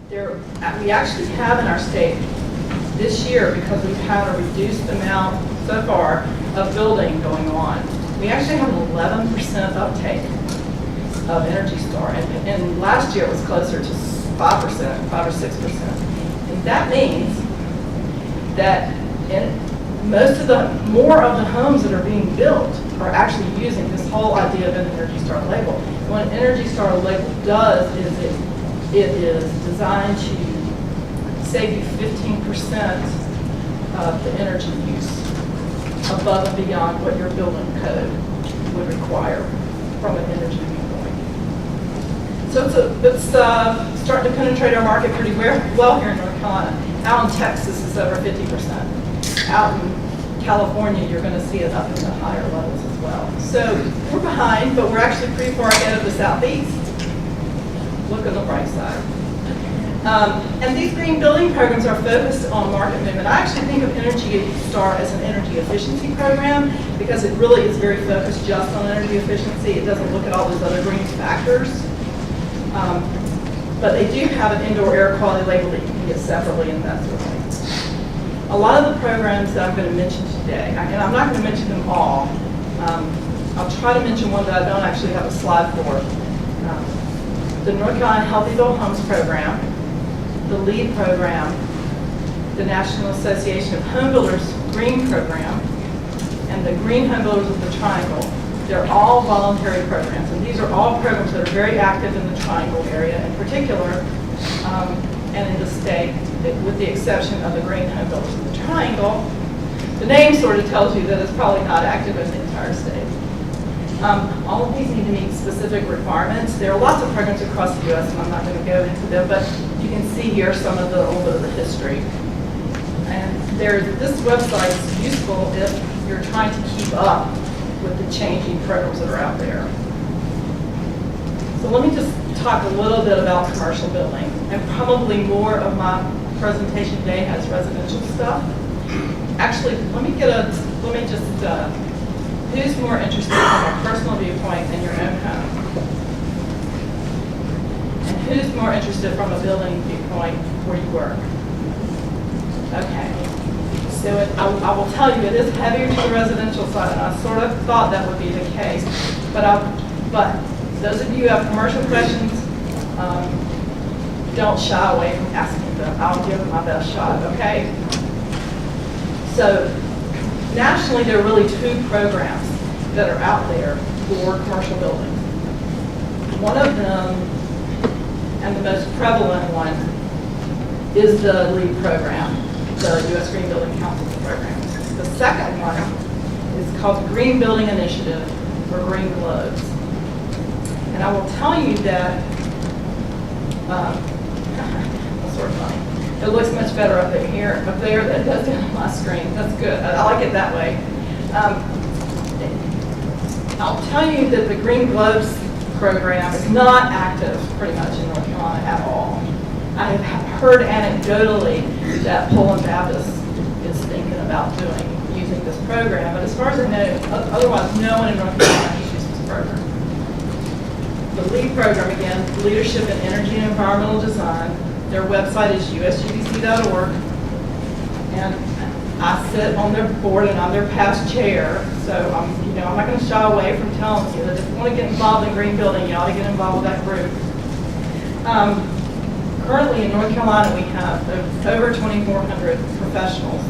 We actually have in our state this year, because we've had a reduced amount so far of building going on, we actually have an 11% uptake of Energy Star, and last year it was closer to 5%, 5 or 6%. And that means that more of the homes that are being built are actually using this whole idea of an Energy Star label. And what an Energy Star label does is it is designed to save you 15% of the energy use above and beyond what your building code would require from an energy viewpoint. So it's starting to penetrate our market pretty well here in North Carolina. Out in Texas, it's over 50%. Out in California, you're going to see it up in the higher levels as well. So we're behind, but we're actually pretty far ahead of the Southeast. Look on the bright side. And these green building programs are focused on market movement. I actually think of Energy Star as an energy efficiency program because it really is very focused just on energy efficiency. It doesn't look at all those other green factors. But they do have an indoor air quality label that you can get separately, and that's what I think. A lot of the programs that I'm going to mention today, and I'm not going to mention them all. I'll try to mention one that I don't actually have a slide for. The North Carolina Healthyville Homes Program, the LEED program, the National Association of Home Builders Green Program, and the Green Home Builders of the Triangle. They're all voluntary programs, and these are all programs that are very active in the Triangle area in particular, and in the state, with the exception of the Green Home Builders of the Triangle. The name sort of tells you that it's probably not active in the entire state. All of these need to meet specific requirements. There are lots of programs across the U.S., and I'm not going to go into them, but you can see here some of the little bit of the history. And this website is useful if you're trying to keep up with the changing programs that are out there. So let me just talk a little bit about commercial building, and probably more of my presentation today has residential stuff. Actually, who's more interested from a personal viewpoint in your own home? And who's more interested from a building viewpoint where you work? Okay. So I will tell you, it is heavier to the residential side, and I sort of thought that would be the case. But those of you who have commercial questions, don't shy away from asking them. I'll give them my best shot, okay? So nationally, there are really two programs that are out there for commercial buildings. One of them, and the most prevalent one, is the LEED program, the U.S. Green Building Council program. The second one is called the Green Building Initiative, or Green Globes. And I will tell you that, that's sort of funny. It looks much better up there than it does down on my screen. That's good. I like it that way. I'll tell you that the Green Globes program is not active pretty much in North Carolina at all. I have heard anecdotally that Poland Baptist is thinking about using this program, but as far as I know, otherwise no one in North Carolina uses this program. The LEED program, again, Leadership in Energy and Environmental Design. Their website is usgbc.org, and I sit on their board and I'm their past chair, so I'm not going to shy away from telling you that if you want to get involved in green building, you ought to get involved with that group. Currently in North Carolina, we have over 2,400 professionals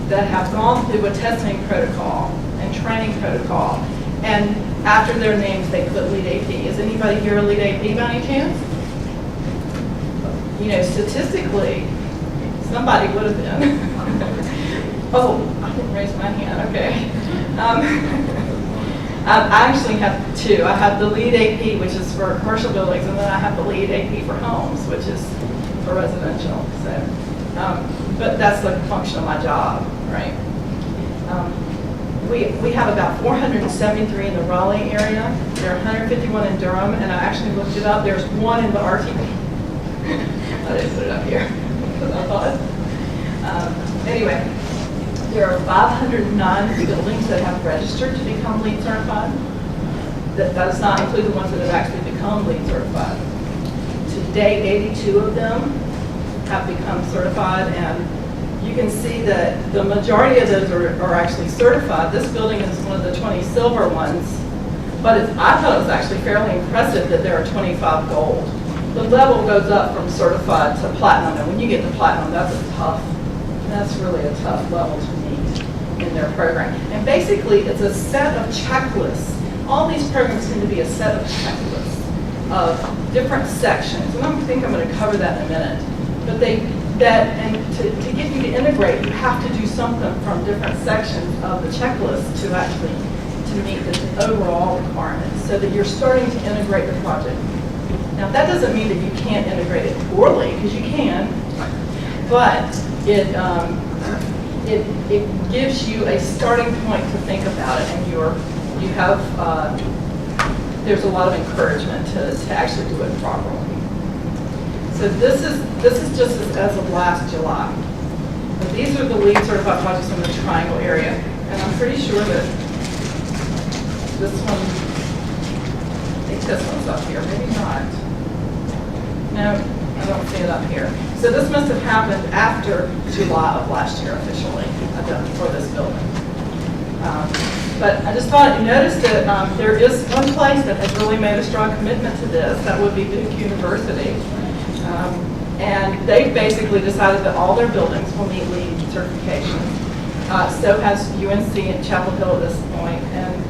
that have gone through a testing protocol and training protocol, and after their names, they put LEED AP. Is anybody here a LEED AP by any chance? Statistically, somebody would have been. Oh, I didn't raise my hand, okay. I actually have two. I have the LEED AP, which is for commercial buildings, and then I have the LEED AP for homes, which is for residential. So, but that's the function of my job, right? We have about 473 in the Raleigh area. There are 151 in Durham, and I actually looked it up. There's one in the RTP. I didn't put it up here because I thought. Anyway, there are 509 buildings that have registered to become LEED certified. That does not include the ones that have actually become LEED certified. To date, 82 of them have become certified, and you can see that the majority of those are actually certified. This building is one of the 20 silver ones, but I thought it was actually fairly impressive that there are 25 gold. The level goes up from certified to platinum, and when you get to platinum, that's really a tough level to meet in their program. And basically, it's a set of checklists. All these programs tend to be a set of checklists of different sections, and I think I'm going to cover that in a minute. But to get you to integrate, you have to do something from different sections of the checklist to meet the overall requirements, so that you're starting to integrate the project. Now, that doesn't mean that you can't integrate it poorly, because you can, but it gives you a starting point to think about it, and there's a lot of encouragement to actually do it properly. So this is just as of last July. But these are the LEED certified projects in the Triangle area, and I'm pretty sure that this one, I think this one's up here, maybe not. No, I don't see it up here. So this must have happened after July of last year officially for this building. But I just thought you noticed that there is one place that has really made a strong commitment to this. That would be Duke University. And they've basically decided that all their buildings will meet LEED certification. So has UNC at Chapel Hill at this point, and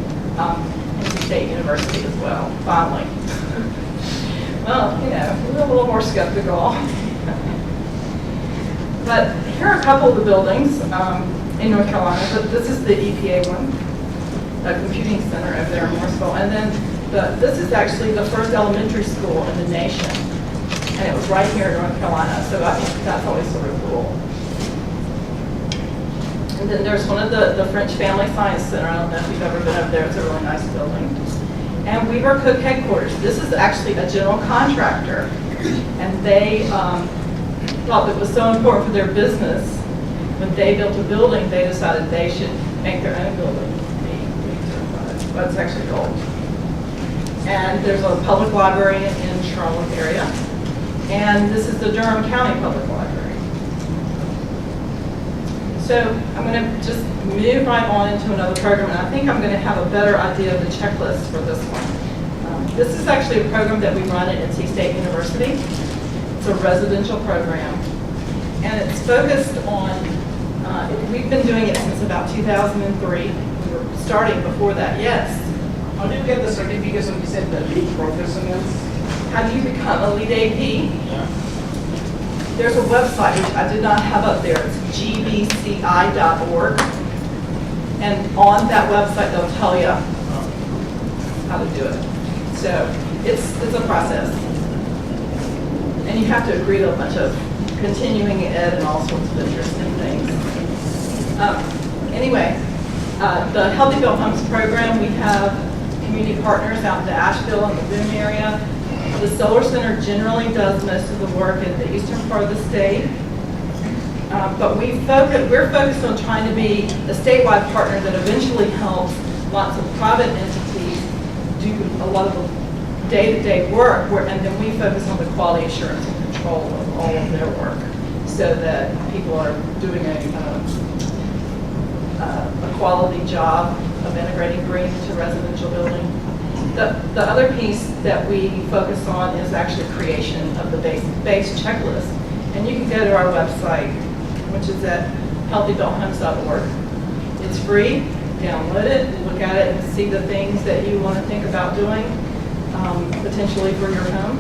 NC State University as well, finally. Well, we're a little more skeptical. But here are a couple of the buildings in North Carolina. But this is the EPA one, the computing center over there in Morrisville. And then this is actually the first elementary school in the nation. And it was right here in North Carolina, so I think that's always sort of cool. And then there's one of the French Family Science Center. I don't know if you've ever been up there. It's a really nice building. And Weaver Cook headquarters. This is actually a general contractor, and they thought it was so important for their business. When they built a building, they decided they should make their own building be certified. But it's actually gold. And there's a public library in Charlotte area. And this is the Durham County Public Library. So I'm going to just move right on into another program, and I think I'm going to have a better idea of the checklist for this one. This is actually a program that we run at NC State University. It's a residential program, and it's focused on, we've been doing it since about 2003. We were starting before that, yes. How do you get the certification? You said the lead professionals? How do you become a lead AP? Yeah. There's a website which I did not have up there. It's gbci.org. And on that website, they'll tell you how to do it. So it's a process. And you have to agree to a bunch of continuing ed and all sorts of interesting things. Anyway, the Healthy Built Homes program, we have community partners out in the Asheville and the Boone area. The Solar Center generally does most of the work in the eastern part of the state. But we're focused on trying to be a statewide partner that eventually helps lots of private entities do a lot of the day-to-day work, and then we focus on the quality assurance and control of all of their work, so that people are doing a quality job of integrating green into residential building. The other piece that we focus on is actually creation of the base checklist. And you can go to our website, which is at healthybuilthomes.org. It's free. Download it, look at it, and see the things that you want to think about doing, potentially for your home.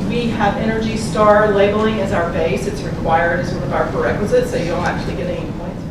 We have ENERGY STAR labeling as our base. It's required as one of our prerequisites, so you don't actually get any points